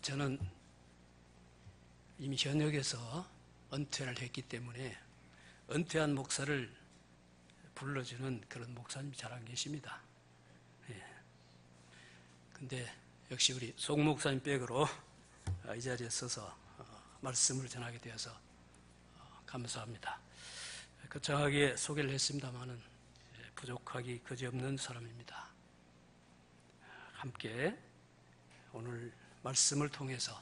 저는 이미 현역에서 은퇴를 했기 때문에 은퇴한 목사를 불러주는 그런 목사님이 잘 안 계십니다. 근데 역시 우리 송 목사님 백으로 이 자리에 서서 말씀을 전하게 되어서 감사합니다. 거창하게 소개를 했습니다마는 부족하기 그지없는 사람입니다. 함께 오늘 말씀을 통해서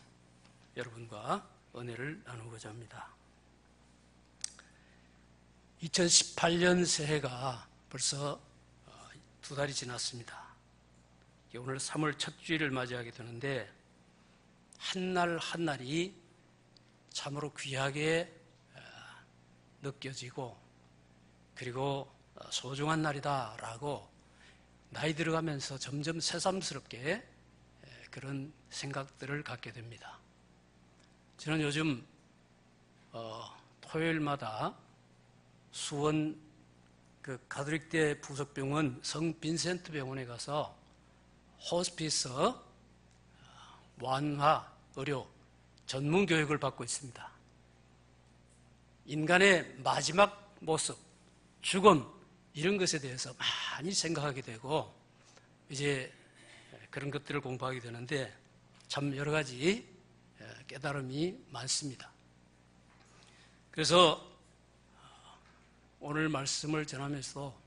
여러분과 은혜를 나누고자 합니다. 2018년 새해가 벌써 2달이 지났습니다. 오늘 3월 첫 주일을 맞이하게 되는데 한날 한날이 참으로 귀하게 느껴지고 그리고 소중한 날이다라고 나이 들어가면서 점점 새삼스럽게 그런 생각들을 갖게 됩니다. 저는 요즘 토요일마다 수원 가톨릭대 부속병원 성 빈센트 병원에 가서 호스피스 완화 의료 전문 교육을 받고 있습니다. 인간의 마지막 모습, 죽음 이런 것에 대해서 많이 생각하게 되고 이제 그런 것들을 공부하게 되는데 참 여러 가지 깨달음이 많습니다. 그래서 오늘 말씀을 전하면서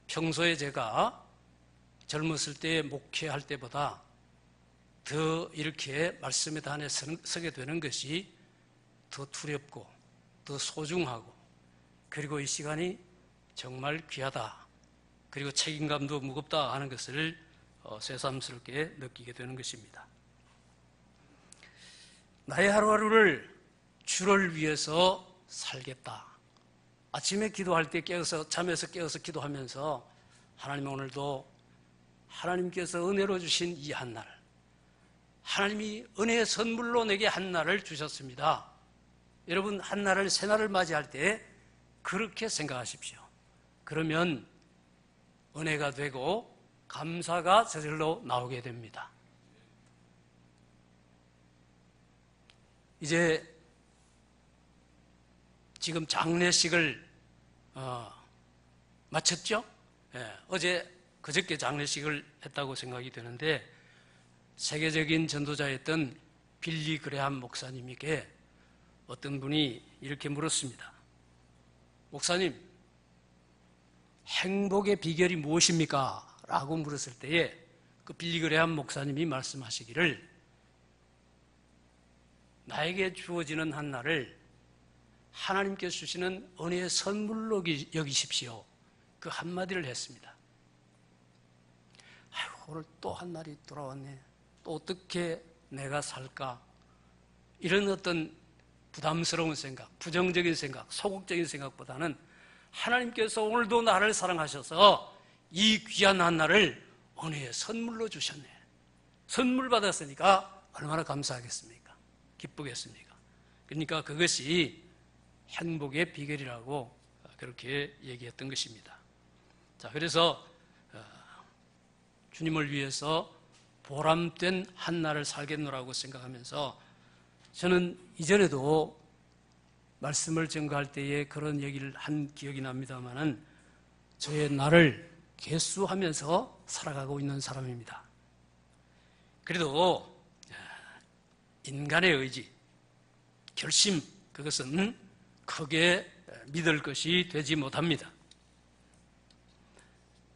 평소에 제가 젊었을 때 목회할 때보다 더 이렇게 말씀에 단에 서게 되는 것이 더 두렵고 더 소중하고 그리고 이 시간이 정말 귀하다 그리고 책임감도 무겁다 하는 것을 새삼스럽게 느끼게 되는 것입니다. 나의 하루하루를 주를 위해서 살겠다. 아침에 기도할 때 잠에서 깨어서 기도하면서 하나님 오늘도 하나님께서 은혜로 주신 이 한날 하나님이 은혜의 선물로 내게 한날을 주셨습니다. 여러분 한날을 새날을 맞이할 때 그렇게 생각하십시오. 그러면 은혜가 되고 감사가 저절로 나오게 됩니다. 이제 지금 장례식을 마쳤죠? 그저께 장례식을 했다고 생각이 되는데 세계적인 전도자였던 빌리 그레함 목사님에게 어떤 분이 이렇게 물었습니다. 목사님, 행복의 비결이 무엇입니까? 라고 물었을 때에 그 빌리 그레함 목사님이 말씀하시기를 나에게 주어지는 한날을 하나님께서 주시는 은혜의 선물로 여기십시오. 그 한마디를 했습니다. 아이고, 오늘 또 한날이 돌아왔네. 또 어떻게 내가 살까? 이런 어떤 부담스러운 생각, 부정적인 생각, 소극적인 생각보다는 하나님께서 오늘도 나를 사랑하셔서 이 귀한 한날을 은혜의 선물로 주셨네. 선물 받았으니까 얼마나 감사하겠습니까? 기쁘겠습니까? 그러니까 그것이 행복의 비결이라고 그렇게 얘기했던 것입니다. 자, 그래서 주님을 위해서 보람된 한날을 살겠노라고 생각하면서 저는 이전에도 말씀을 증거할 때에 그런 얘기를 한 기억이 납니다만은 저의 날을 개수하면서 살아가고 있는 사람입니다. 그래도 인간의 의지, 결심, 그것은 크게 믿을 것이 되지 못합니다.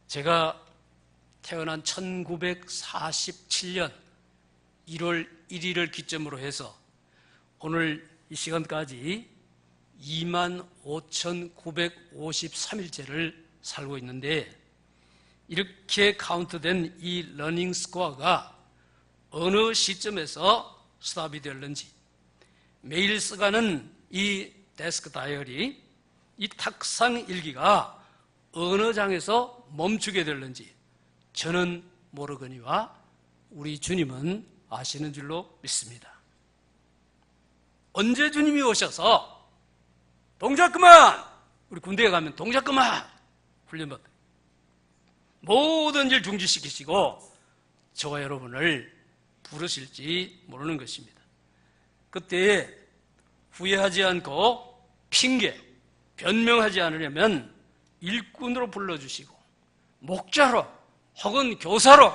제가 태어난 1947년 1월 1일을 기점으로 해서 오늘 이 시간까지 25,953일째를 살고 있는데 이렇게 카운트된 이 러닝 스코어가 어느 시점에서 스탑이 될는지 매일 써가는 이 데스크 다이어리, 이 탁상 일기가 어느 장에서 멈추게 될는지 저는 모르거니와 우리 주님은 아시는 줄로 믿습니다. 언제 주님이 오셔서 동작 그만! 우리 군대에 가면 동작 그만! 훈련받아요. 모든 일 중지시키시고 저와 여러분을 부르실지 모르는 것입니다. 그때 후회하지 않고 핑계, 변명하지 않으려면 일꾼으로 불러주시고 목자로 혹은 교사로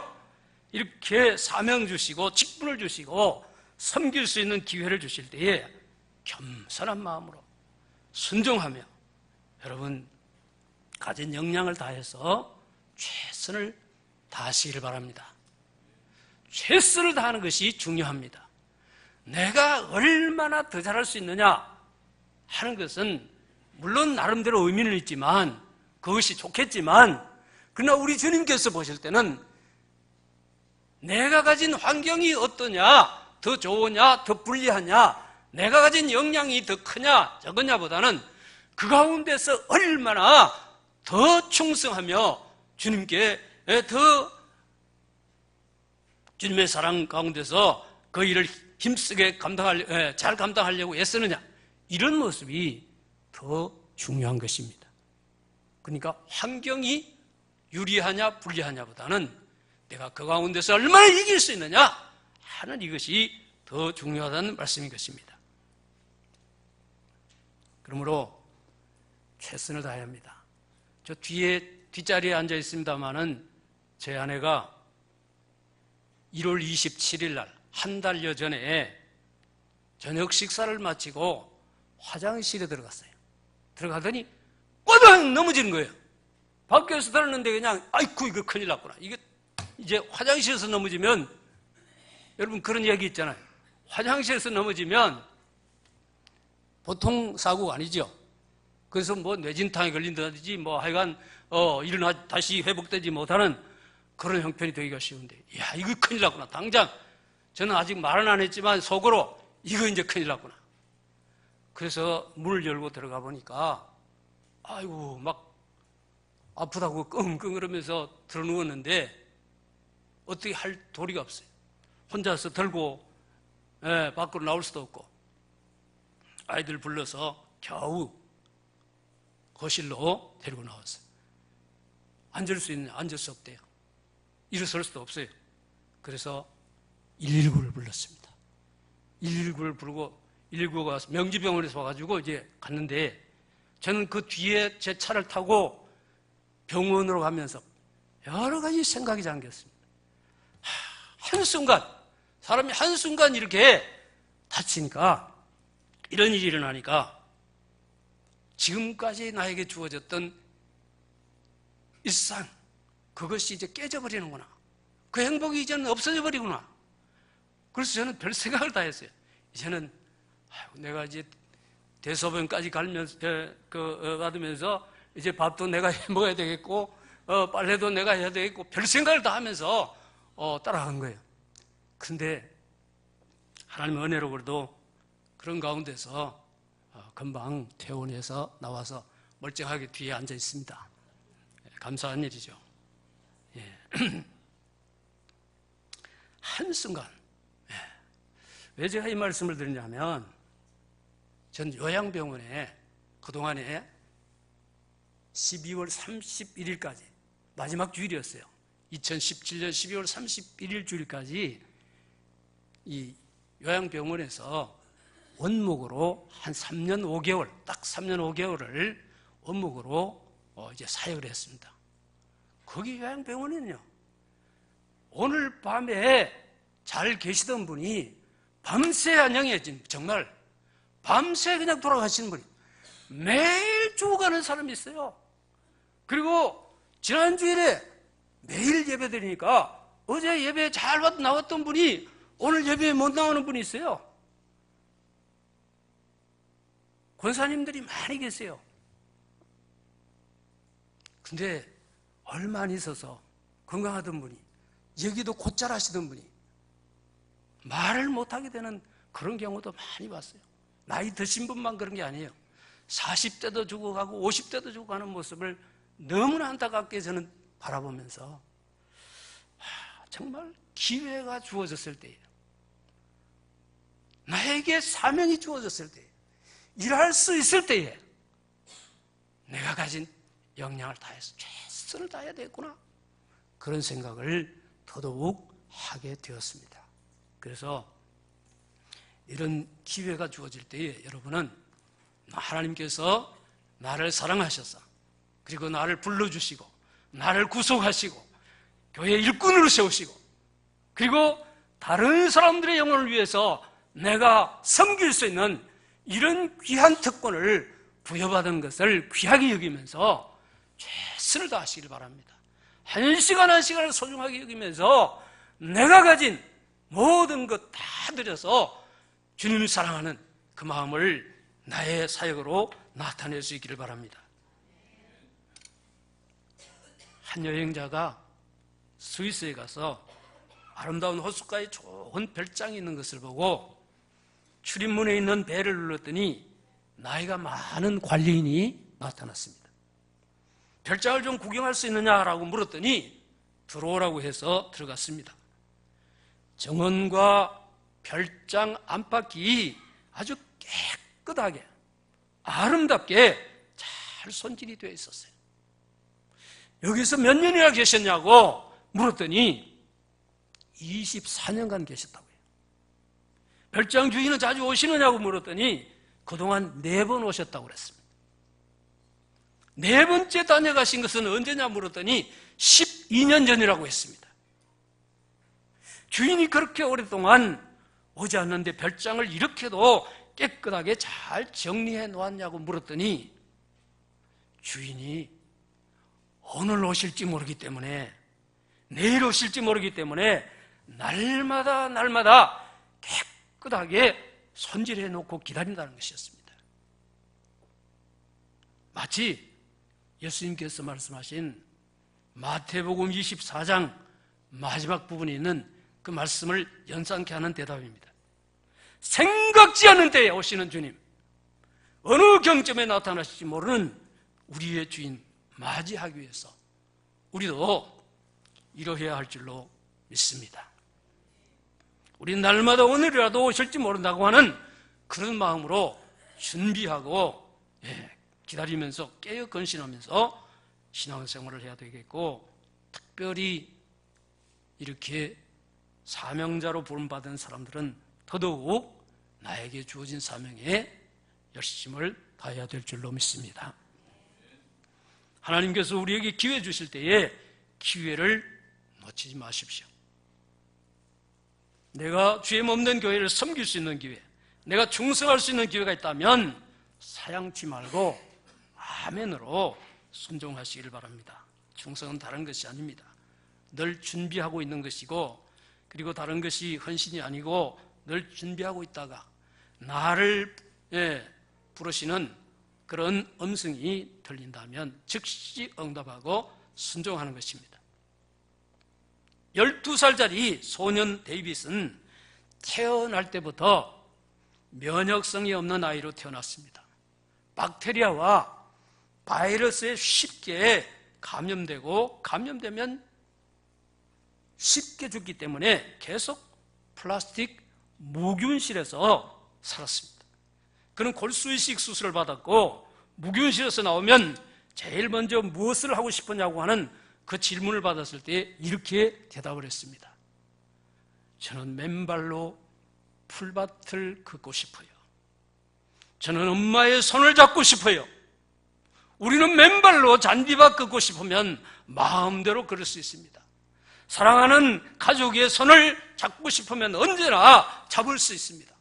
이렇게 사명 주시고 직분을 주시고 섬길 수 있는 기회를 주실 때에 겸손한 마음으로 순종하며 여러분 가진 역량을 다해서 최선을 다하시기를 바랍니다. 최선을 다하는 것이 중요합니다. 내가 얼마나 더 잘할 수 있느냐 하는 것은 물론 나름대로 의미는 있지만 그것이 좋겠지만 그러나 우리 주님께서 보실 때는 내가 가진 환경이 어떠냐, 더 좋으냐, 더 불리하냐, 내가 가진 역량이 더 크냐, 적으냐보다는 그 가운데서 얼마나 더 충성하며 주님께 더 주님의 사랑 가운데서 그 일을 힘쓰게 잘 감당하려고 애쓰느냐, 이런 모습이 더 중요한 것입니다. 그러니까 환경이 유리하냐 불리하냐보다는 내가 그 가운데서 얼마나 이길 수 있느냐 하는 이것이 더 중요하다는 말씀인 것입니다. 그러므로 최선을 다해야 합니다. 저 뒷자리에 앉아 있습니다마는 제 아내가 1월 27일 날 한 달여 전에 저녁 식사를 마치고 화장실에 들어갔어요. 들어가더니 꼬박 넘어지는 거예요. 밖에서 들었는데 그냥 아이쿠 이거 큰일 났구나. 이게 이제 화장실에서 넘어지면 여러분 그런 얘기 있잖아요. 화장실에서 넘어지면 보통 사고가 아니죠. 그래서 뭐 뇌진탕에 걸린다든지 뭐 하여간 일어나 다시 회복되지 못하는 그런 형편이 되기가 쉬운데, 이야 이거 큰일 났구나. 당장 저는 아직 말은 안 했지만 속으로 이거 이제 큰일 났구나. 그래서 문을 열고 들어가 보니까 아이고 막 아프다고 끙끙 그러면서 들어 누웠는데 어떻게 할 도리가 없어요. 혼자서 들고 밖으로 나올 수도 없고 아이들 불러서 겨우 거실로 데리고 나왔어요. 앉을 수 있느냐? 앉을 수 없대요. 일어설 수도 없어요. 그래서 119를 불렀습니다. 119를 부르고 119가 와서 명지병원에서 와가지고 이제 갔는데 저는 그 뒤에 제 차를 타고 병원으로 가면서 여러 가지 생각이 잠겼습니다. 한순간, 사람이 한순간 이렇게 다치니까, 이런 일이 일어나니까 지금까지 나에게 주어졌던 일상, 그것이 이제 깨져버리는구나. 그 행복이 이제는 없어져 버리구나. 그래서 저는 별 생각을 다 했어요. 이제는 내가 이제 대소변까지 받으면서 이제 밥도 내가 해 먹어야 되겠고 빨래도 내가 해야 되겠고 별 생각을 다 하면서 따라간 거예요. 근데 하나님의 은혜로 그래도 그런 가운데서 금방 퇴원해서 나와서 멀쩡하게 뒤에 앉아 있습니다. 감사한 일이죠. 예. 한순간, 왜 제가 이 말씀을 드리냐면 전 요양병원에 그동안에 12월 31일까지 마지막 주일이었어요. 2017년 12월 31일 주일까지 이 요양병원에서 원목으로 한 3년 5개월, 딱 3년 5개월을 원목으로 이제 사역을 했습니다. 거기 요양병원에는요, 오늘 밤에 잘 계시던 분이 밤새 안양에 정말 밤새 그냥 돌아가시는 분이 매일 죽어가는 사람이 있어요. 그리고 지난주일에 매일 예배 드리니까 어제 예배에 잘 나왔던 분이 오늘 예배에 못 나오는 분이 있어요. 권사님들이 많이 계세요. 근데 얼마 안 있어서 건강하던 분이, 얘기도 곧잘 하시던 분이 말을 못하게 되는 그런 경우도 많이 봤어요. 나이 드신 분만 그런 게 아니에요. 40대도 죽어가고 50대도 죽어가는 모습을 너무나 안타깝게 저는 바라보면서 정말 기회가 주어졌을 때예요. 나에게 사명이 주어졌을 때예요. 일할 수 있을 때에 내가 가진 역량을 다해서 최선을 다해야 되겠구나, 그런 생각을 더더욱 하게 되었습니다. 그래서 이런 기회가 주어질 때에 여러분은 하나님께서 나를 사랑하셔서 그리고 나를 불러주시고 나를 구속하시고 교회 일꾼으로 세우시고 그리고 다른 사람들의 영혼을 위해서 내가 섬길 수 있는 이런 귀한 특권을 부여받은 것을 귀하게 여기면서 최선을 다하시길 바랍니다. 한 시간 한 시간을 소중하게 여기면서 내가 가진 모든 것 다 들여서 주님을 사랑하는 그 마음을 나의 사역으로 나타낼 수 있기를 바랍니다. 한 여행자가 스위스에 가서 아름다운 호숫가에 좋은 별장이 있는 것을 보고 출입문에 있는 벨을 눌렀더니 나이가 많은 관리인이 나타났습니다. 별장을 좀 구경할 수 있느냐라고 물었더니 들어오라고 해서 들어갔습니다. 정원과 별장 안팎이 아주 깨끗하게 아름답게 잘 손질이 되어 있었어요. 여기서 몇 년이나 계셨냐고 물었더니 24년간 계셨다고요. 별장 주인은 자주 오시느냐고 물었더니 그동안 4번 오셨다고 그랬습니다. 4번째 다녀가신 것은 언제냐 물었더니 12년 전이라고 했습니다. 주인이 그렇게 오랫동안 오지 않는데 별장을 이렇게도 깨끗하게 잘 정리해 놓았냐고 물었더니 주인이 오늘 오실지 모르기 때문에 내일 오실지 모르기 때문에 날마다 깨끗하게 손질해 놓고 기다린다는 것이었습니다. 마치 예수님께서 말씀하신 마태복음 24장 마지막 부분에 있는 그 말씀을 연상케 하는 대답입니다. 생각지 않는 때에 오시는 주님, 어느 경점에 나타나실지 모르는 우리의 주인 맞이하기 위해서 우리도 이러해야 할 줄로 믿습니다. 우리는 날마다 오늘이라도 오실지 모른다고 하는 그런 마음으로 준비하고 기다리면서 깨어 건신하면서 신앙생활을 해야 되겠고, 특별히 이렇게 사명자로 부름받은 사람들은 더더욱 나에게 주어진 사명에 열심을 다해야 될 줄로 믿습니다. 하나님께서 우리에게 기회 주실 때에 기회를 놓치지 마십시오. 내가 죄 없는 교회를 섬길 수 있는 기회, 내가 충성할 수 있는 기회가 있다면 사양치 말고 아멘으로 순종하시기를 바랍니다. 충성은 다른 것이 아닙니다. 늘 준비하고 있는 것이고, 그리고 다른 것이 헌신이 아니고 늘 준비하고 있다가 나를 부르시는 그런 음성이 들린다면 즉시 응답하고 순종하는 것입니다. 12살짜리 소년 데이빗은 태어날 때부터 면역성이 없는 아이로 태어났습니다. 박테리아와 바이러스에 쉽게 감염되고, 감염되면 쉽게 죽기 때문에 계속 플라스틱 무균실에서 살았습니다. 그는 골수이식 수술을 받았고, 무균실에서 나오면 제일 먼저 무엇을 하고 싶었냐고 하는 그 질문을 받았을 때 이렇게 대답을 했습니다. 저는 맨발로 풀밭을 걷고 싶어요. 저는 엄마의 손을 잡고 싶어요. 우리는 맨발로 잔디밭 걷고 싶으면 마음대로 걸을 수 있습니다. 사랑하는 가족의 손을 잡고 싶으면 언제나 잡을 수 있습니다.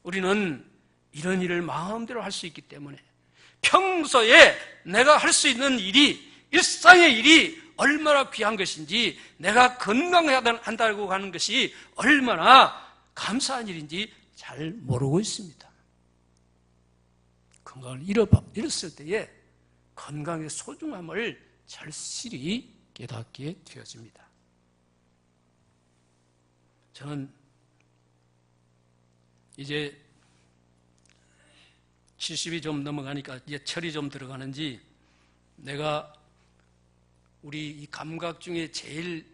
우리는 이런 일을 마음대로 할 수 있기 때문에 평소에 내가 할 수 있는 일이, 일상의 일이 얼마나 귀한 것인지, 내가 건강해야 한다고 하는 것이 얼마나 감사한 일인지 잘 모르고 있습니다. 건강을 잃었을 때에 건강의 소중함을 절실히 깨닫게 되어집니다. 저는 이제 70이 좀 넘어가니까 이제 철이 좀 들어가는지, 내가 우리 이 감각 중에 제일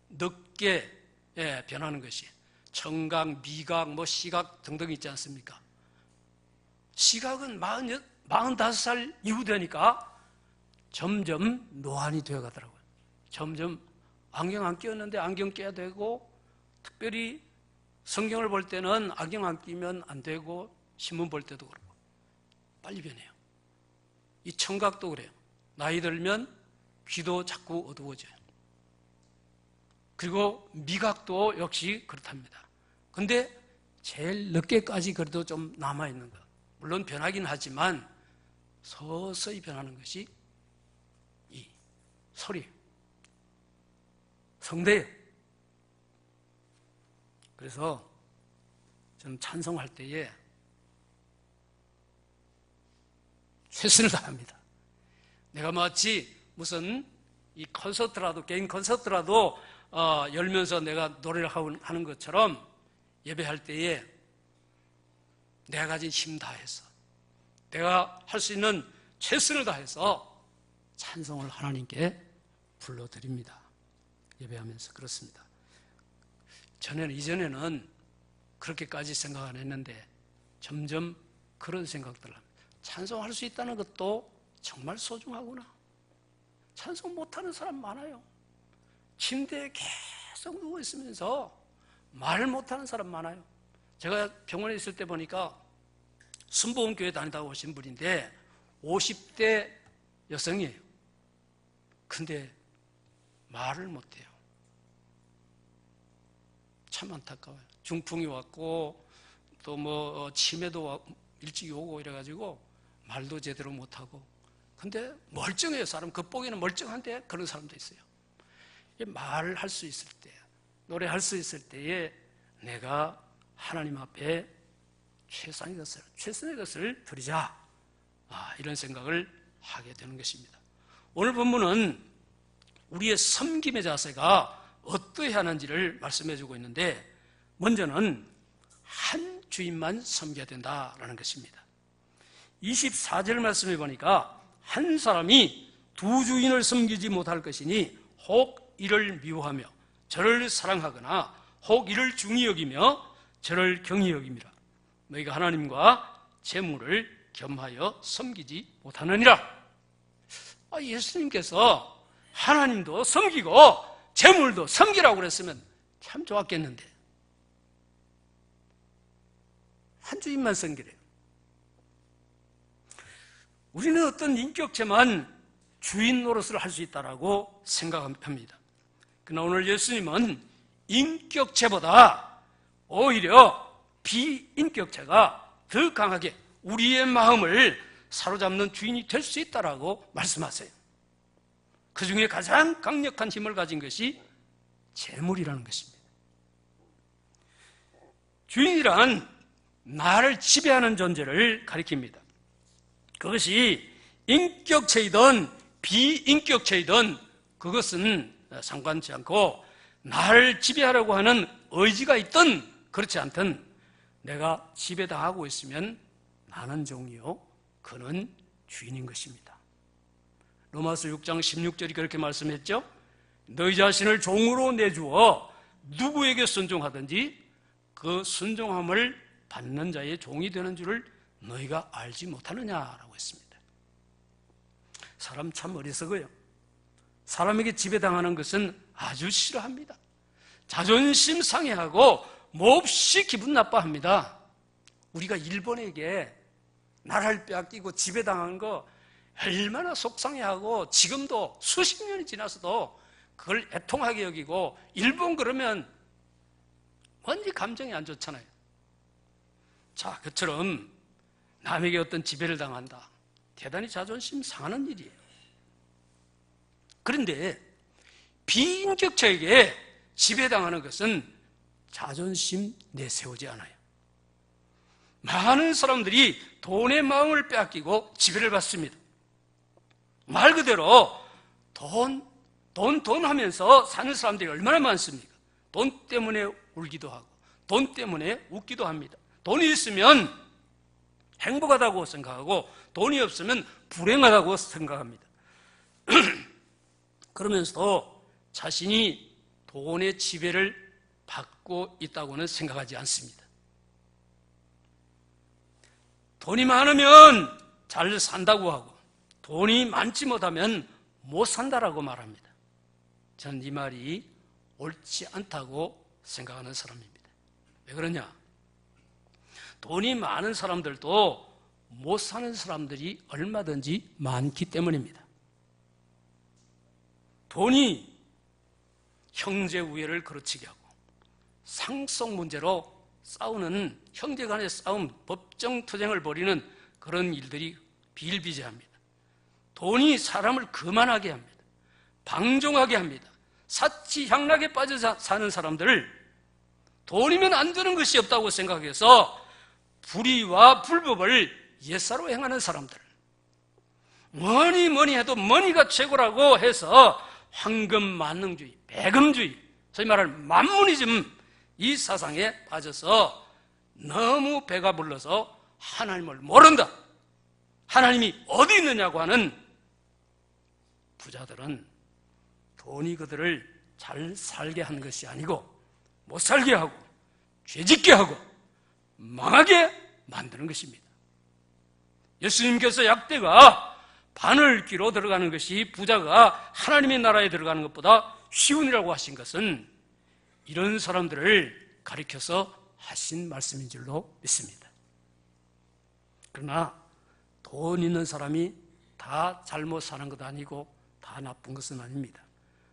늦게 변하는 것이 청각, 미각, 시각 등등 있지 않습니까? 시각은 45살 이후 되니까 점점 노안이 되어가더라고요. 점점 안경 안 끼었는데 안경 껴야 되고, 특별히 성경을 볼 때는 안경 안 끼면 안 되고 신문 볼 때도 그렇고 빨리 변해요. 이 청각도 그래요. 나이 들면 귀도 자꾸 어두워져요. 그리고 미각도 역시 그렇답니다. 근데 제일 늦게까지 그래도 좀 남아있는 것. 물론 변하긴 하지만 서서히 변하는 것이 이 소리, 성대예요. 그래서 저는 찬송할 때에 최선을 다합니다. 내가 마치 무슨 이 콘서트라도, 개인 콘서트라도 열면서 내가 노래를 하는 것처럼 예배할 때에 내가 가진 힘 다해서 내가 할 수 있는 최선을 다해서 찬송을 하나님께 불러드립니다. 예배하면서 그렇습니다. 이전에는 그렇게까지 생각 안 했는데 점점 그런 생각들을 합니다. 찬송할 수 있다는 것도 정말 소중하구나. 찬송 못하는 사람 많아요. 침대에 계속 누워있으면서 말을 못하는 사람 많아요. 제가 병원에 있을 때 보니까 순복음교회 다니다 오신 분인데 50대 여성이에요. 근데 말을 못해요. 참 안타까워요. 중풍이 왔고 또 뭐 치매도 일찍 오고 이래가지고 말도 제대로 못하고, 근데 멀쩡해요. 사람 겉보기에는 멀쩡한데 그런 사람도 있어요. 말을 할 수 있을 때, 노래할 수 있을 때에 내가 하나님 앞에 최선의 것을 드리자, 이런 생각을 하게 되는 것입니다. 오늘 본문은 우리의 섬김의 자세가 어떠해야 하는지를 말씀해 주고 있는데, 먼저는 한 주인만 섬겨야 된다라는 것입니다. 24절 말씀해 보니까 한 사람이 두 주인을 섬기지 못할 것이니 혹 이를 미워하며 저를 사랑하거나 혹 이를 중히 여기며 저를 경히 여김이라. 너희가 하나님과 재물을 겸하여 섬기지 못하느니라. 예수님께서 하나님도 섬기고 재물도 섬기라고 그랬으면 참 좋았겠는데 한 주인만 섬기래요. 우리는 어떤 인격체만 주인 노릇을 할 수 있다라고 생각합니다. 그러나 오늘 예수님은 인격체보다 오히려 비인격체가 더 강하게 우리의 마음을 사로잡는 주인이 될 수 있다라고 말씀하세요. 그 중에 가장 강력한 힘을 가진 것이 재물이라는 것입니다. 주인이란 나를 지배하는 존재를 가리킵니다. 그것이 인격체이든 비인격체이든 그것은 상관치 않고, 나를 지배하려고 하는 의지가 있든 그렇지 않든 내가 지배당하고 있으면 나는 종이요 그는 주인인 것입니다. 로마서 6장 16절이 그렇게 말씀했죠. 너희 자신을 종으로 내주어 누구에게 순종하든지 그 순종함을 받는 자의 종이 되는 줄을 너희가 알지 못하느냐라고 했습니다. 사람 참 어리석어요. 사람에게 지배당하는 것은 아주 싫어합니다. 자존심 상해하고 몹시 기분 나빠합니다. 우리가 일본에게 나라를 빼앗기고 지배당한 거 얼마나 속상해하고 지금도 수십 년이 지나서도 그걸 애통하게 여기고, 일본 그러면 뭔지 감정이 안 좋잖아요. 자, 그처럼 남에게 어떤 지배를 당한다. 대단히 자존심 상하는 일이에요. 그런데 비인격체에게 지배당하는 것은 자존심 내세우지 않아요. 많은 사람들이 돈의 마음을 빼앗기고 지배를 받습니다. 말 그대로 돈 하면서 사는 사람들이 얼마나 많습니까? 돈 때문에 울기도 하고 돈 때문에 웃기도 합니다. 돈이 있으면 행복하다고 생각하고 돈이 없으면 불행하다고 생각합니다. 그러면서도 자신이 돈의 지배를 받고 있다고는 생각하지 않습니다. 돈이 많으면 잘 산다고 하고 돈이 많지 못하면 못 산다라고 말합니다. 저는 이 말이 옳지 않다고 생각하는 사람입니다. 왜 그러냐? 돈이 많은 사람들도 못 사는 사람들이 얼마든지 많기 때문입니다. 돈이 형제 우애를 그르치게 하고 상속 문제로 싸우는 형제 간의 싸움, 법정 투쟁을 벌이는 그런 일들이 비일비재합니다. 돈이 사람을 거만하게 합니다. 방종하게 합니다. 사치향락에 빠져 사는 사람들을 돈이면 안 되는 것이 없다고 생각해서 불의와 불법을 예사로 행하는 사람들, 뭐니 해도 머니가 최고라고 해서 황금 만능주의, 배금주의, 소위 말하는 만무니즘, 이 사상에 빠져서 너무 배가 불러서 하나님을 모른다, 하나님이 어디 있느냐고 하는 부자들은 돈이 그들을 잘 살게 한 것이 아니고 못 살게 하고 죄짓게 하고 망하게 만드는 것입니다. 예수님께서 약대가 바늘귀로 들어가는 것이 부자가 하나님의 나라에 들어가는 것보다 쉬운이라고 하신 것은 이런 사람들을 가리켜서 하신 말씀인 줄로 믿습니다. 그러나 돈 있는 사람이 다 잘못 사는 것도 아니고 다 나쁜 것은 아닙니다.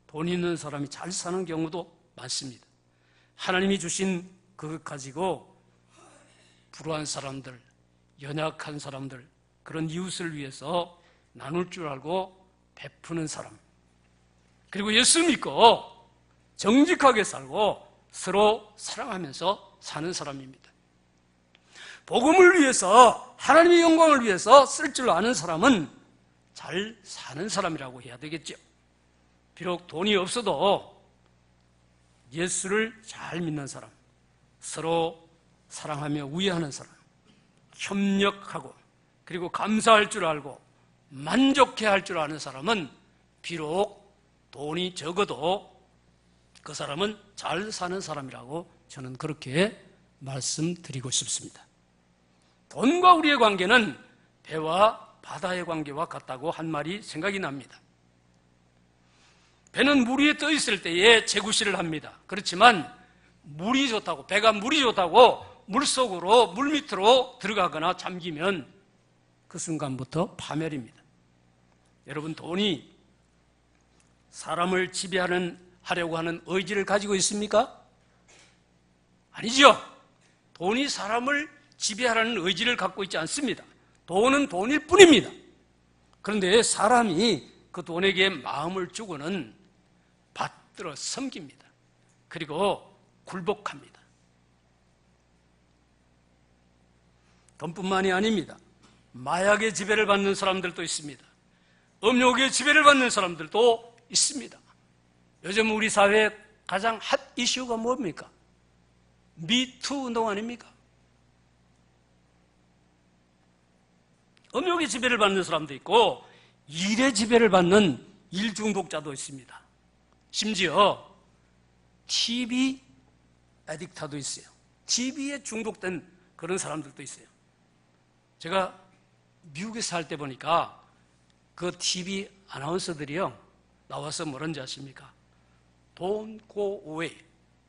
돈 있는 사람이 잘 사는 경우도 많습니다. 하나님이 주신 그것 가지고 불우한 사람들, 연약한 사람들, 그런 이웃을 위해서 나눌 줄 알고 베푸는 사람, 그리고 예수 믿고 정직하게 살고 서로 사랑하면서 사는 사람입니다. 복음을 위해서, 하나님의 영광을 위해서 쓸 줄 아는 사람은 잘 사는 사람이라고 해야 되겠죠. 비록 돈이 없어도 예수를 잘 믿는 사람, 서로 사랑하며 우애하는 사람, 협력하고 그리고 감사할 줄 알고 만족해야 할 줄 아는 사람은 비록 돈이 적어도 그 사람은 잘 사는 사람이라고 저는 그렇게 말씀드리고 싶습니다. 돈과 우리의 관계는 배와 바다의 관계와 같다고 한 말이 생각이 납니다. 배는 물 위에 떠 있을 때에 재구시를 합니다. 그렇지만 물이 좋다고, 배가 물이 좋다고 물속으로, 물 밑으로 들어가거나 잠기면 그 순간부터 파멸입니다. 여러분, 돈이 사람을 지배하려고 하는 의지를 가지고 있습니까? 아니죠. 돈이 사람을 지배하려는 의지를 갖고 있지 않습니다. 돈은 돈일 뿐입니다. 그런데 사람이 그 돈에게 마음을 주고는 받들어 섬깁니다. 그리고 굴복합니다. 돈뿐만이 아닙니다. 마약의 지배를 받는 사람들도 있습니다. 음욕의 지배를 받는 사람들도 있습니다. 요즘 우리 사회의 가장 핫 이슈가 뭡니까? 미투 운동 아닙니까? 음욕의 지배를 받는 사람도 있고 일의 지배를 받는 일 중독자도 있습니다. 심지어 TV 애딕터도 있어요. TV에 중독된 그런 사람들도 있어요. 제가 미국에 살 때 보니까 그 TV 아나운서들이요, 나와서 뭐라는지 아십니까? Don't go away,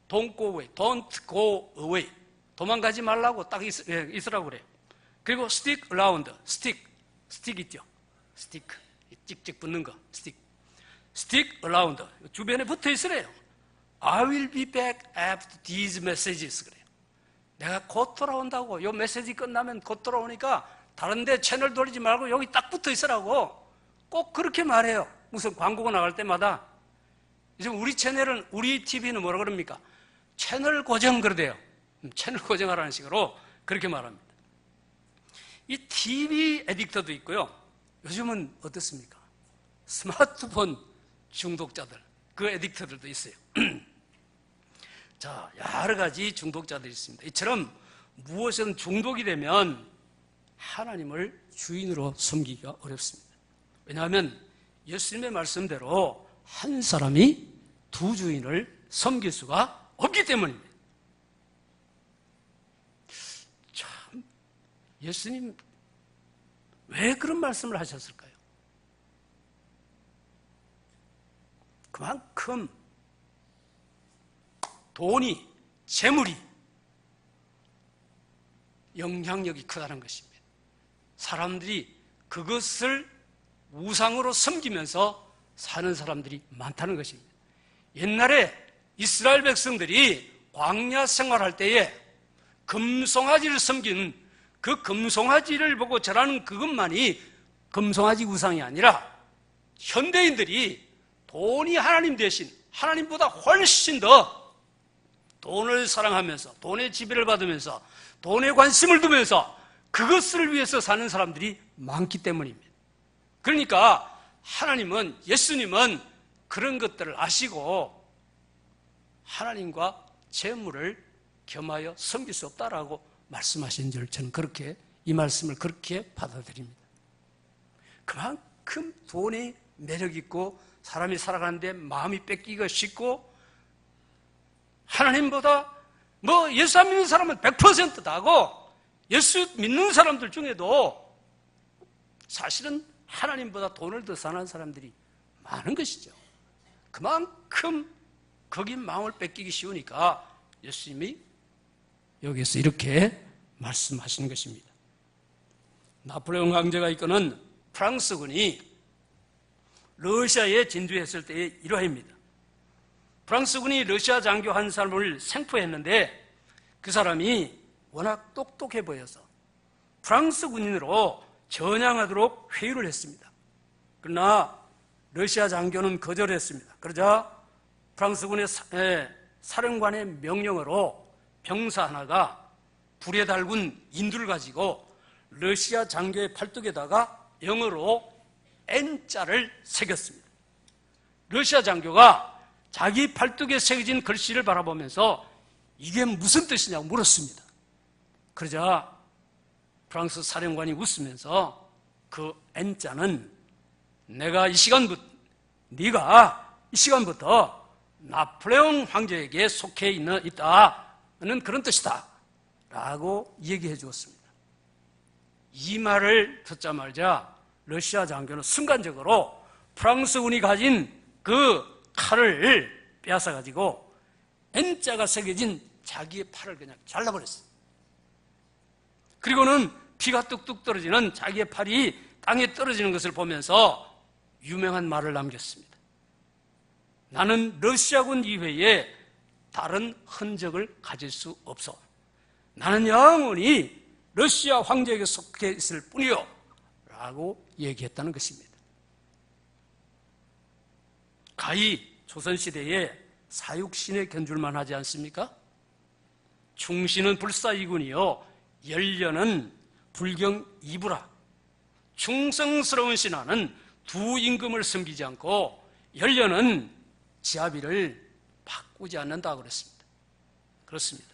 don't go away, don't go away. 도망가지 말라고 딱 있으라고 그래요. 그리고 stick around, stick 있죠? stick, 찍찍 붙는 거, stick around, 주변에 붙어 있으래요. I will be back after these messages 그래요. 내가 곧 돌아온다고. 이 메시지 끝나면 곧 돌아오니까 다른 데 채널 돌리지 말고 여기 딱 붙어 있으라고 꼭 그렇게 말해요. 무슨 광고가 나갈 때마다. 지금 우리 채널은, 우리 TV는 뭐라 그럽니까? 채널 고정 그러대요. 채널 고정하라는 식으로 그렇게 말합니다. 이 TV 애딕터도 있고요. 요즘은 어떻습니까? 스마트폰 중독자들, 그 애딕터들도 있어요. 자, 여러 가지 중독자들이 있습니다. 이처럼 무엇이든 중독이 되면 하나님을 주인으로 섬기기가 어렵습니다. 왜냐하면 예수님의 말씀대로 한 사람이 두 주인을 섬길 수가 없기 때문입니다. 참, 예수님 왜 그런 말씀을 하셨을까요? 그만큼 돈이 재물이 영향력이 크다는 것입니다. 사람들이 그것을 우상으로 섬기면서 사는 사람들이 많다는 것입니다. 옛날에 이스라엘 백성들이 광야 생활할 때에 금송아지를 섬기는 그 금송아지를 보고 절하는 그것만이 금송아지 우상이 아니라 현대인들이 돈이 하나님 대신 하나님보다 훨씬 더 돈을 사랑하면서 돈의 지배를 받으면서 돈에 관심을 두면서 그것을 위해서 사는 사람들이 많기 때문입니다. 그러니까 하나님은, 예수님은 그런 것들을 아시고 하나님과 재물을 겸하여 섬길 수 없다라고 말씀하신 줄 저는 그렇게, 이 말씀을 그렇게 받아들입니다. 그만큼 돈이 매력 있고 사람이 살아가는데 마음이 뺏기기가 쉽고, 하나님보다 예수 안 믿는 사람은 100% 다고, 예수 믿는 사람들 중에도 사실은 하나님보다 돈을 더 사랑하는 사람들이 많은 것이죠. 그만큼 거기 마음을 뺏기기 쉬우니까 예수님이 여기서 이렇게 말씀하시는 것입니다. 나폴레옹 황제가 이끄는 프랑스군이 러시아에 진주했을 때의 일화입니다. 프랑스군이 러시아 장교 한 사람을 생포했는데 그 사람이 워낙 똑똑해 보여서 프랑스 군인으로 전향하도록 회유를 했습니다. 그러나 러시아 장교는 거절했습니다. 그러자 프랑스군의 사령관의 명령으로 병사 하나가 불에 달군 인두를 가지고 러시아 장교의 팔뚝에다가 영어로 N자를 새겼습니다. 러시아 장교가 자기 팔뚝에 새겨진 글씨를 바라보면서 이게 무슨 뜻이냐고 물었습니다. 그러자 프랑스 사령관이 웃으면서 그 N자는 네가 이 시간부터 나폴레옹 황제에게 속해 있다는 그런 뜻이다 라고 얘기해 주었습니다. 이 말을 듣자마자 러시아 장교는 순간적으로 프랑스군이 가진 그 칼을 빼앗아가지고 N자가 새겨진 자기의 팔을 그냥 잘라버렸어요. 그리고는 피가 뚝뚝 떨어지는 자기의 팔이 땅에 떨어지는 것을 보면서 유명한 말을 남겼습니다. 나는 러시아군 이외에 다른 흔적을 가질 수 없어. 나는 영원히 러시아 황제에게 속해 있을 뿐이요 라고 얘기했다는 것입니다. 가히 조선시대에 사육신에 견줄만 하지 않습니까? 충신은 불사이군이요 열련은 불경이부라. 충성스러운 신하는 두 임금을 섬기지 않고 열련은 지아비를 바꾸지 않는다고 그랬습니다. 그렇습니다.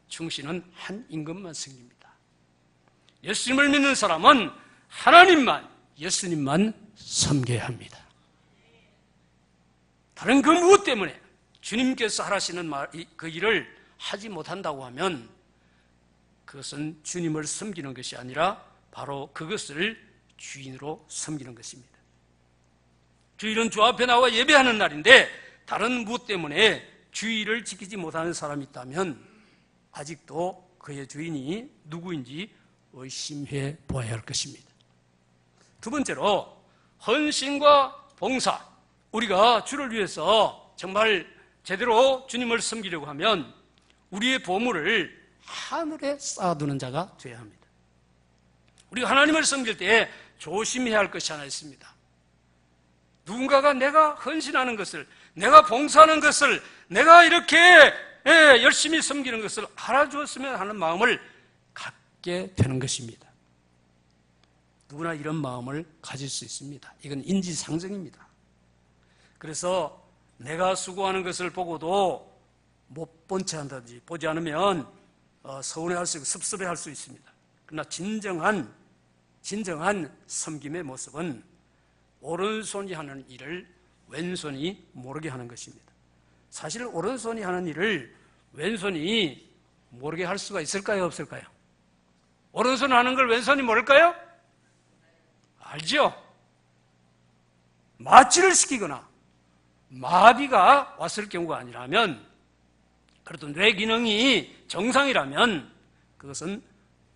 충신은 한 임금만 섬깁니다. 예수님을 믿는 사람은 하나님만, 예수님만 섬겨야 합니다. 다른 그 무엇 때문에 주님께서 하라시는 그 일을 하지 못한다고 하면 그것은 주님을 섬기는 것이 아니라 바로 그것을 주인으로 섬기는 것입니다. 주일은 주 앞에 나와 예배하는 날인데 다른 무엇 때문에 주일을 지키지 못하는 사람이 있다면 아직도 그의 주인이 누구인지 의심해 보아야 할 것입니다. 두 번째로 헌신과 봉사. 우리가 주를 위해서 정말 제대로 주님을 섬기려고 하면 우리의 보물을 하늘에 쌓아두는 자가 되어야 합니다. 우리가 하나님을 섬길 때 조심해야 할 것이 하나 있습니다. 누군가가 내가 헌신하는 것을, 내가 봉사하는 것을, 내가 이렇게 열심히 섬기는 것을 알아주었으면 하는 마음을 갖게 되는 것입니다. 누구나 이런 마음을 가질 수 있습니다. 이건 인지상정입니다. 그래서 내가 수고하는 것을 보고도 못 본 채 한다든지 보지 않으면 서운해할 수 있고 섭섭해할 수 있습니다. 그러나 진정한 섬김의 모습은 오른손이 하는 일을 왼손이 모르게 하는 것입니다. 사실 오른손이 하는 일을 왼손이 모르게 할 수가 있을까요? 없을까요? 오른손 하는 걸 왼손이 모를까요? 알죠? 마취를 시키거나 마비가 왔을 경우가 아니라면 그래도 뇌 기능이 정상이라면 그것은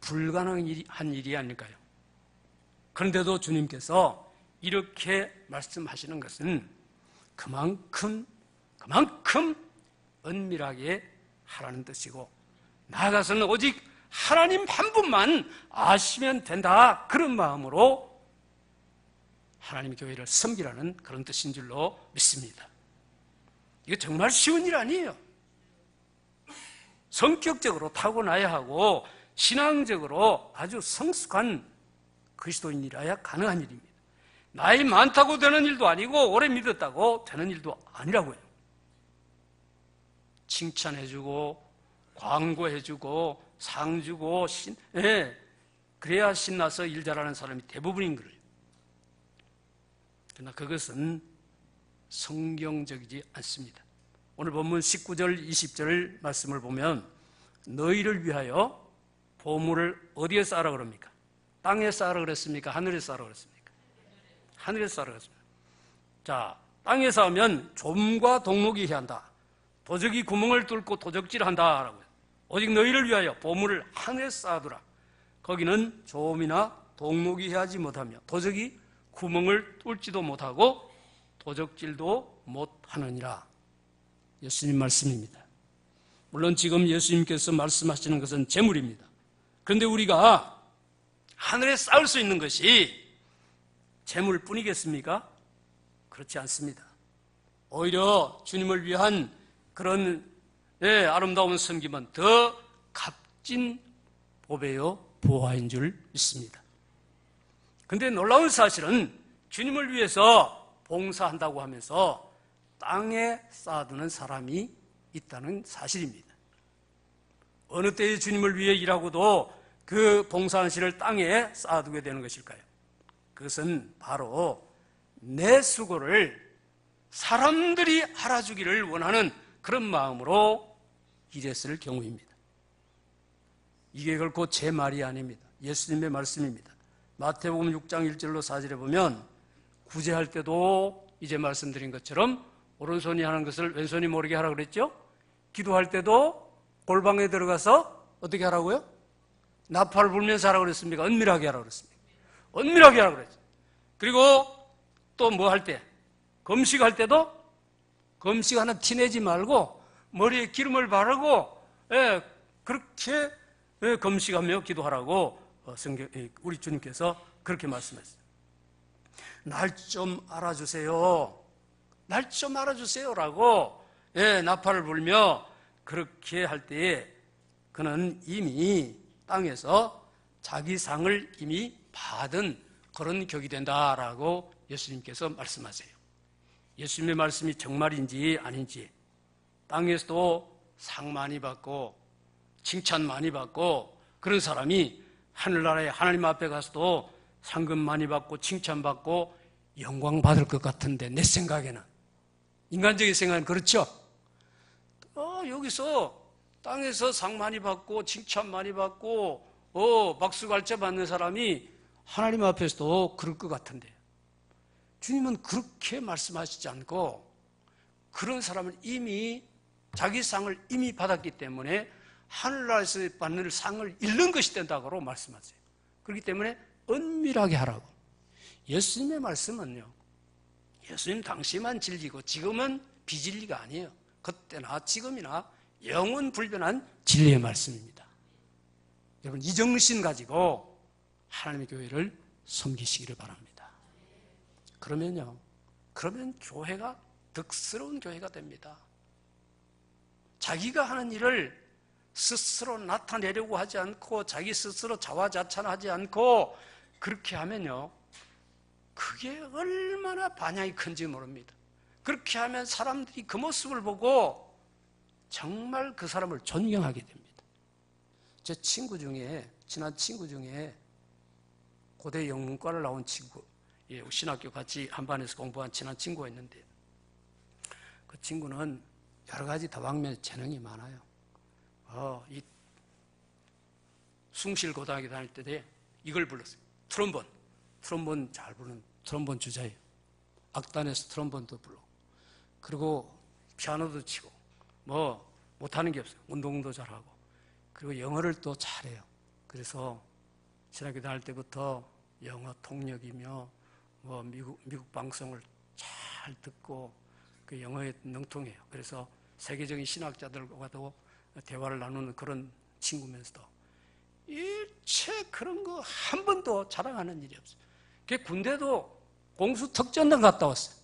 불가능한 일이 아닐까요? 그런데도 주님께서 이렇게 말씀하시는 것은 그만큼 은밀하게 하라는 뜻이고, 나아가서는 오직 하나님 한 분만 아시면 된다, 그런 마음으로 하나님의 교회를 섬기라는 그런 뜻인 줄로 믿습니다. 이거 정말 쉬운 일 아니에요. 성격적으로 타고나야 하고 신앙적으로 아주 성숙한 그리스도인이라야 가능한 일입니다. 나이 많다고 되는 일도 아니고 오래 믿었다고 되는 일도 아니라고요. 칭찬해주고 광고해주고 상 주고 그래야 신나서 일 잘하는 사람이 대부분인 거예요. 그러나 그것은 성경적이지 않습니다. 오늘 본문 19절 20절 말씀을 보면 너희를 위하여 보물을 어디에 쌓으라 그럽니까? 땅에 쌓으라 그랬습니까? 하늘에 쌓으라 그랬습니까? 하늘에 쌓으라 그랬습니다. 자, 땅에 쌓으면 좀과 동록이 해야 한다. 도적이 구멍을 뚫고 도적질한다 라고요. 오직 너희를 위하여 보물을 하늘에 쌓아두라. 거기는 조음이나 동록이 하지 못하며 도적이 구멍을 뚫지도 못하고 도적질도 못하느니라. 예수님 말씀입니다. 물론 지금 예수님께서 말씀하시는 것은 재물입니다. 그런데 우리가 하늘에 쌓을 수 있는 것이 재물뿐이겠습니까? 그렇지 않습니다. 오히려 주님을 위한 그런 아름다운 섬김은 더 값진 보배요 보화인 줄 믿습니다. 그런데 놀라운 사실은 주님을 위해서 봉사한다고 하면서 땅에 쌓아두는 사람이 있다는 사실입니다. 어느 때에 주님을 위해 일하고도 그 봉사한 실을 땅에 쌓아두게 되는 것일까요? 그것은 바로 내 수고를 사람들이 알아주기를 원하는 그런 마음으로 일했을 경우입니다. 이게 결코 제 말이 아닙니다. 예수님의 말씀입니다. 마태복음 6장 1절로 4절에 보면 구제할 때도 이제 말씀드린 것처럼 오른손이 하는 것을 왼손이 모르게 하라고 그랬죠? 기도할 때도 골방에 들어가서 어떻게 하라고요? 나팔을 불면서 하라고 그랬습니까? 은밀하게 하라고 그랬습니까? 은밀하게 하라고 그랬죠. 그리고 또 뭐 할 때? 금식할 때도 금식하는 티내지 말고 머리에 기름을 바르고 그렇게 금식하며 기도하라고 우리 주님께서 그렇게 말씀하셨어요. 날 좀 알아주세요. 날 좀 알아주세요라고 나팔을 불며 그렇게 할 때에 그는 이미 땅에서 자기 상을 이미 받은 그런 격이 된다라고 예수님께서 말씀하세요. 예수님의 말씀이 정말인지 아닌지, 땅에서도 상 많이 받고 칭찬 많이 받고 그런 사람이 하늘나라에 하나님 앞에 가서도 상금 많이 받고 칭찬받고 영광 받을 것 같은데, 내 생각에는, 인간적인 생각은 그렇죠. 여기서 땅에서 상 많이 받고 칭찬 많이 받고 박수갈채 받는 사람이 하나님 앞에서도 그럴 것 같은데, 주님은 그렇게 말씀하시지 않고 그런 사람은 이미 자기 상을 이미 받았기 때문에 하늘나라에서 받는 상을 잃는 것이 된다고 말씀하세요. 그렇기 때문에 은밀하게 하라고. 예수님의 말씀은요, 예수님 당시만 진리고 지금은 비진리가 아니에요. 그때나 지금이나 영원 불변한 진리의 말씀입니다. 여러분, 이 정신 가지고 하나님의 교회를 섬기시기를 바랍니다. 그러면 교회가 덕스러운 교회가 됩니다. 자기가 하는 일을 스스로 나타내려고 하지 않고 자기 스스로 자화자찬하지 않고 그렇게 하면요, 그게 얼마나 반향이 큰지 모릅니다. 그렇게 하면 사람들이 그 모습을 보고 정말 그 사람을 존경하게 됩니다. 제 친구 중에, 친한 친구 중에 고대 영문과를 나온 친구, 신학교 같이 한 반에서 공부한 친한 친구가 있는데, 그 친구는 여러 가지 다방면에 재능이 많아요. 이 숭실고등학교 다닐 때 이걸 불렀어요. 트럼본 잘 부르는 트럼본 주자예요. 악단에서 트럼본도 불러. 그리고 피아노도 치고 못하는 게 없어요. 운동도 잘하고. 그리고 영어를 또 잘해요. 그래서 신학교 다닐 때부터 영어 통역이며 뭐 미국 방송을 잘 듣고 그 영어에 능통해요. 그래서 세계적인 신학자들과도 대화를 나누는 그런 친구면서도 일체 그런 거 한 번도 자랑하는 일이 없어요. 군대도 공수특전단 갔다 왔어요.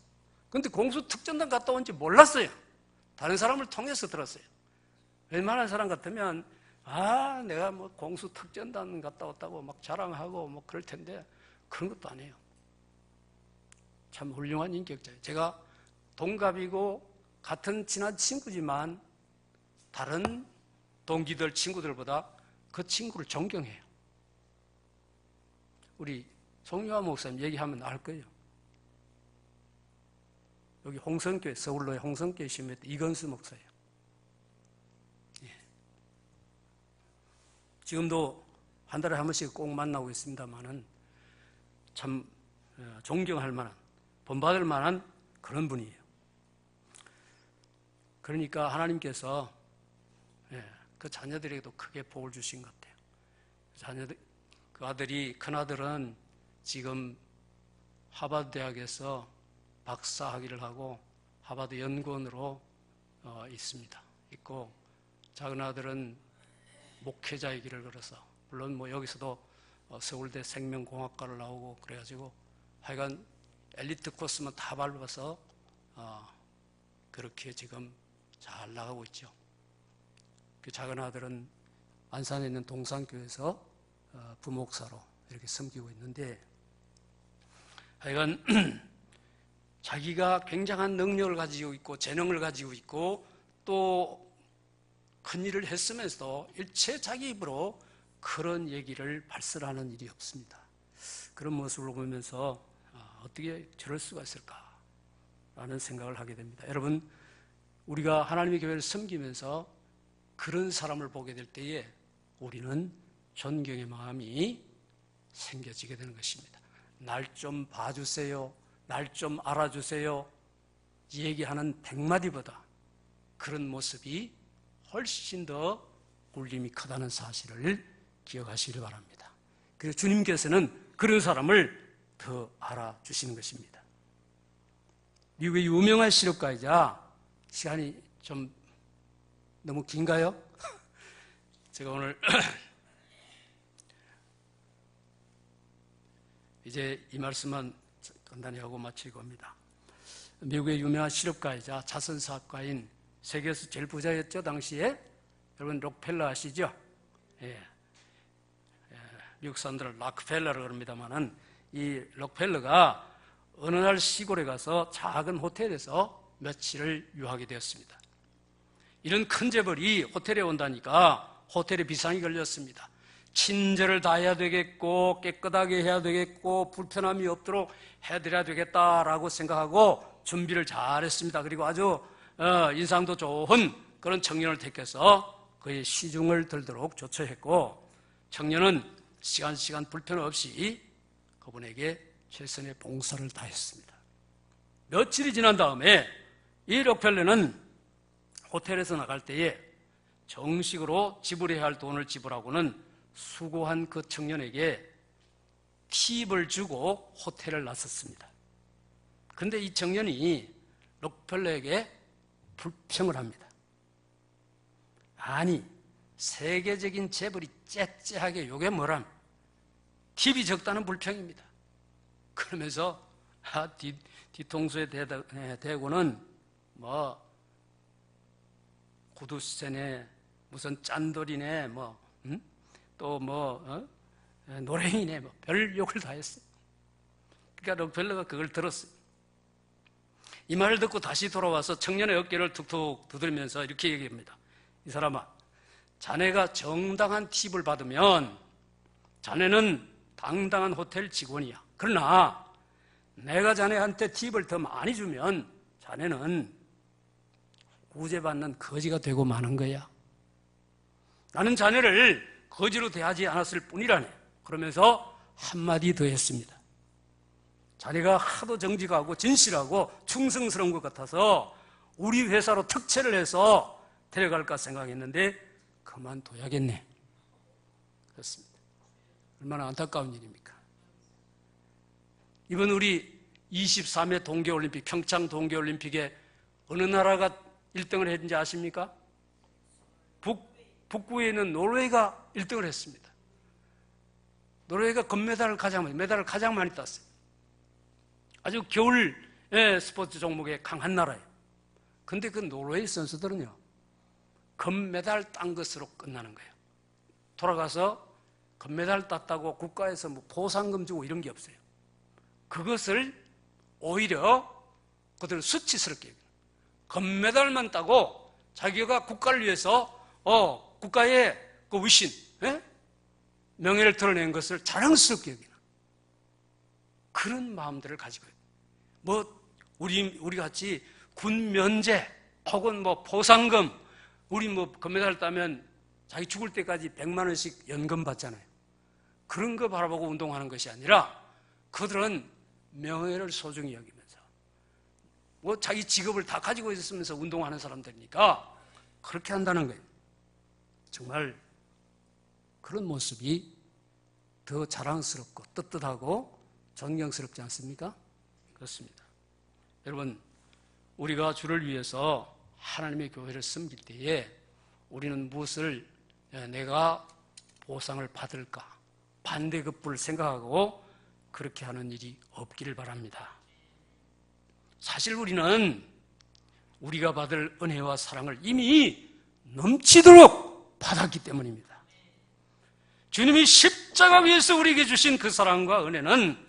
근데 공수특전단 갔다 온지 몰랐어요. 다른 사람을 통해서 들었어요. 웬만한 사람 같으면 내가 뭐 공수특전단 갔다 왔다고 막 자랑하고 뭐 그럴 텐데 그런 것도 아니에요. 참 훌륭한 인격자예요. 제가 동갑이고 같은 친한 친구지만 다른 동기들 친구들보다 그 친구를 존경해요. 우리 송유화 목사님 얘기하면 알 거예요. 여기 홍성교회, 서울로의 홍성교회 심해 이건수 목사예요. 예. 지금도 한 달에 한 번씩 꼭 만나고 있습니다만은 참 존경할 만한, 본받을 만한 그런 분이에요. 그러니까 하나님께서 그 자녀들에게도 크게 복을 주신 것 같아요. 그 아들이, 큰아들은 지금 하버드 대학에서 박사 학위를 하고 하버드 연구원으로 있고, 작은 아들은 목회자의 길을 걸어서, 물론 뭐 여기서도 서울대 생명공학과를 나오고 그래가지고 하여간 엘리트 코스만 다 밟아서 그렇게 지금 잘 나가고 있죠. 그 작은 아들은 안산에 있는 동산교회에서 부목사로 이렇게 섬기고 있는데, 하여간 자기가 굉장한 능력을 가지고 있고 재능을 가지고 있고 또 큰 일을 했으면서도 일체 자기 입으로 그런 얘기를 발설하는 일이 없습니다. 그런 모습을 보면서 어떻게 저럴 수가 있을까라는 생각을 하게 됩니다. 여러분, 우리가 하나님의 교회를 섬기면서 그런 사람을 보게 될 때에 우리는 존경의 마음이 생겨지게 되는 것입니다. 날 좀 봐주세요, 날 좀 알아주세요 얘기하는 100마디보다 그런 모습이 훨씬 더 울림이 크다는 사실을 기억하시기 바랍니다. 그래서 주님께서는 그런 사람을 더 알아주시는 것입니다. 미국의 유명한 실업가이자, 시간이 좀 너무 긴가요? 제가 오늘 이제 이 말씀만 간단히 하고 마치고 합니다. 미국의 유명한 실업가이자 자선사업가인, 세계에서 제일 부자였죠 당시에. 여러분 록펠러 아시죠? 미국 사람들은 락펠러라고 그럽니다만은 이 록펠러가 어느 날 시골에 가서 작은 호텔에서 며칠을 유하게 되었습니다. 이런 큰 재벌이 호텔에 온다니까 호텔에 비상이 걸렸습니다. 친절을 다해야 되겠고 깨끗하게 해야 되겠고 불편함이 없도록 해드려야 되겠다라고 생각하고 준비를 잘했습니다. 그리고 아주 인상도 좋은 그런 청년을 택해서 그의 시중을 들도록 조처했고, 청년은 시간 불편 없이 그분에게 최선의 봉사를 다했습니다. 며칠이 지난 다음에 이 록펠러는 호텔에서 나갈 때에 정식으로 지불해야 할 돈을 지불하고는 수고한 그 청년에게 팁을 주고 호텔을 나섰습니다. 그런데 이 청년이 록펠러에게 불평을 합니다. 아니, 세계적인 재벌이 째째하게 요게 뭐람? 팁이 적다는 불평입니다. 그러면서 뒤통수에 대고는 뭐 구두쇠네, 무슨 짠돌이네, 또 노랭이네, 별 욕을 다 했어요. 그러니까 록펠러가 그걸 들었어요. 이 말을 듣고 다시 돌아와서 청년의 어깨를 툭툭 두드리면서 이렇게 얘기합니다. 이 사람아, 자네가 정당한 팁을 받으면 자네는 당당한 호텔 직원이야. 그러나 내가 자네한테 팁을 더 많이 주면 자네는 구제받는 거지가 되고 마는 거야. 나는 자네를 거지로 대하지 않았을 뿐이라네. 그러면서 한마디 더 했습니다. 자네가 하도 정직하고 진실하고 충성스러운 것 같아서 우리 회사로 특채를 해서 데려갈까 생각했는데 그만둬야겠네. 그렇습니다. 얼마나 안타까운 일입니까? 이번 우리 23회 동계올림픽, 평창 동계올림픽에 어느 나라가 1등을 했는지 아십니까? 북부에 있는 노르웨이가 1등을 했습니다. 노르웨이가 금메달을 메달을 가장 많이 땄어요. 아주 겨울 스포츠 종목에 강한 나라예요. 근데 그 노르웨이 선수들은요, 금메달 딴 것으로 끝나는 거예요. 돌아가서 금메달 땄다고 국가에서 뭐 보상금 주고 이런 게 없어요. 그것을 오히려 그들은 수치스럽게 여겨요. 금메달만 따고 자기가 국가를 위해서 국가의 그 위신, 명예를 드러낸 것을 자랑스럽게 여기는 그런 마음들을 가지고 있어요. 뭐 우리 같이 군 면제 혹은 뭐 보상금, 우리 뭐 금메달 따면 자기 죽을 때까지 100만 원씩 연금 받잖아요. 그런 거 바라보고 운동하는 것이 아니라 그들은 명예를 소중히 여기면서 뭐 자기 직업을 다 가지고 있으면서 운동하는 사람들이니까 그렇게 한다는 거예요. 정말 그런 모습이 더 자랑스럽고 떳떳하고 존경스럽지 않습니까? 그렇습니다. 여러분, 우리가 주를 위해서 하나님의 교회를 섬길 때에 우리는 무엇을 내가 보상을 받을까 반대급부를 생각하고 그렇게 하는 일이 없기를 바랍니다. 사실 우리는 우리가 받을 은혜와 사랑을 이미 넘치도록 받았기 때문입니다. 주님이 십자가 위에서 우리에게 주신 그 사랑과 은혜는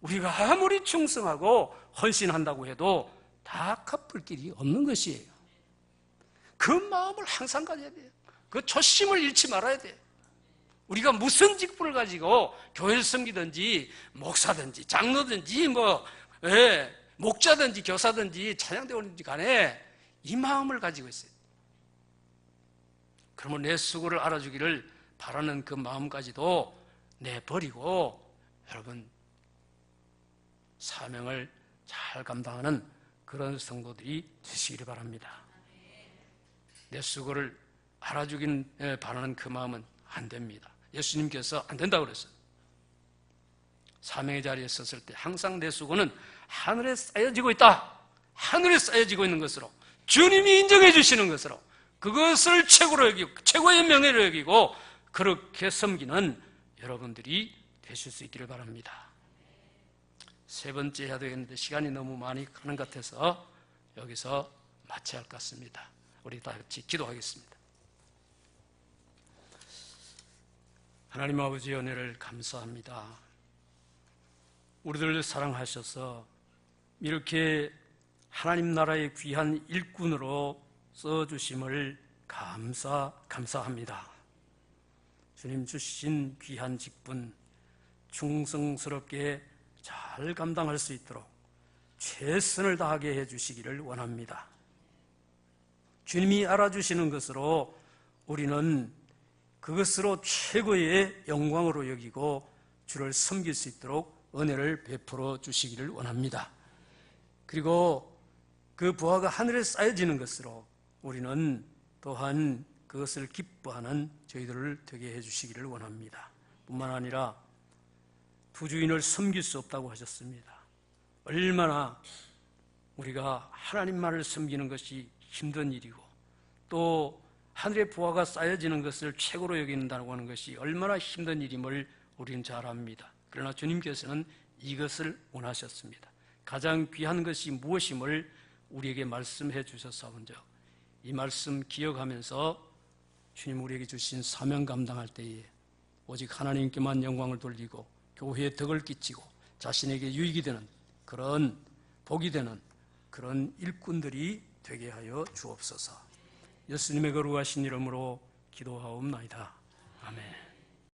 우리가 아무리 충성하고 헌신한다고 해도 다 갚을 길이 없는 것이에요. 그 마음을 항상 가져야 돼요. 그 초심을 잃지 말아야 돼요. 우리가 무슨 직분을 가지고 교회를 섬기든지 목사든지 장로든지 목자든지 교사든지 찬양대원든지 간에 이 마음을 가지고 있어요. 그러면 내 수고를 알아주기를 바라는 그 마음까지도 내버리고 여러분 사명을 잘 감당하는 그런 성도들이 되시기를 바랍니다. 내 수고를 알아주긴 바라는 그 마음은 안 됩니다. 예수님께서 안 된다고 그랬어요. 사명의 자리에 섰을 때 항상 내 수고는 하늘에 쌓여지고 있다. 하늘에 쌓여지고 있는 것으로 주님이 인정해 주시는 것으로 그것을 최고로 여기고 최고의 명예로 여기고 그렇게 섬기는 여러분들이 되실 수 있기를 바랍니다. 세 번째 해야 되겠는데 시간이 너무 많이 가는 것 같아서 여기서 마쳐야 할 것 같습니다. 우리 다 같이 기도하겠습니다. 하나님 아버지의 은혜를 감사합니다. 우리들을 사랑하셔서 이렇게 하나님 나라의 귀한 일꾼으로 써주심을 감사합니다. 주님 주신 귀한 직분 충성스럽게 잘 감당할 수 있도록 최선을 다하게 해주시기를 원합니다. 주님이 알아주시는 것으로 우리는 그것으로 최고의 영광으로 여기고 주를 섬길 수 있도록 은혜를 베풀어 주시기를 원합니다. 그리고 그 부하가 하늘에 쌓여지는 것으로 우리는 또한 그것을 기뻐하는 저희들을 되게 해주시기를 원합니다. 뿐만 아니라 부주인을 섬길 수 없다고 하셨습니다. 얼마나 우리가 하나님만을 섬기는 것이 힘든 일이고 또 하늘의 부하가 쌓여지는 것을 최고로 여긴다고 하는 것이 얼마나 힘든 일임을 우리는 잘 압니다. 그러나 주님께서는 이것을 원하셨습니다. 가장 귀한 것이 무엇임을 우리에게 말씀해 주셨사온즉 이 말씀 기억하면서 주님 우리에게 주신 사명 감당할 때에 오직 하나님께만 영광을 돌리고 교회에 덕을 끼치고 자신에게 유익이 되는 그런 복이 되는 그런 일꾼들이 되게 하여 주옵소서. 예수님의 거룩하신 이름으로 기도하옵나이다. 아멘.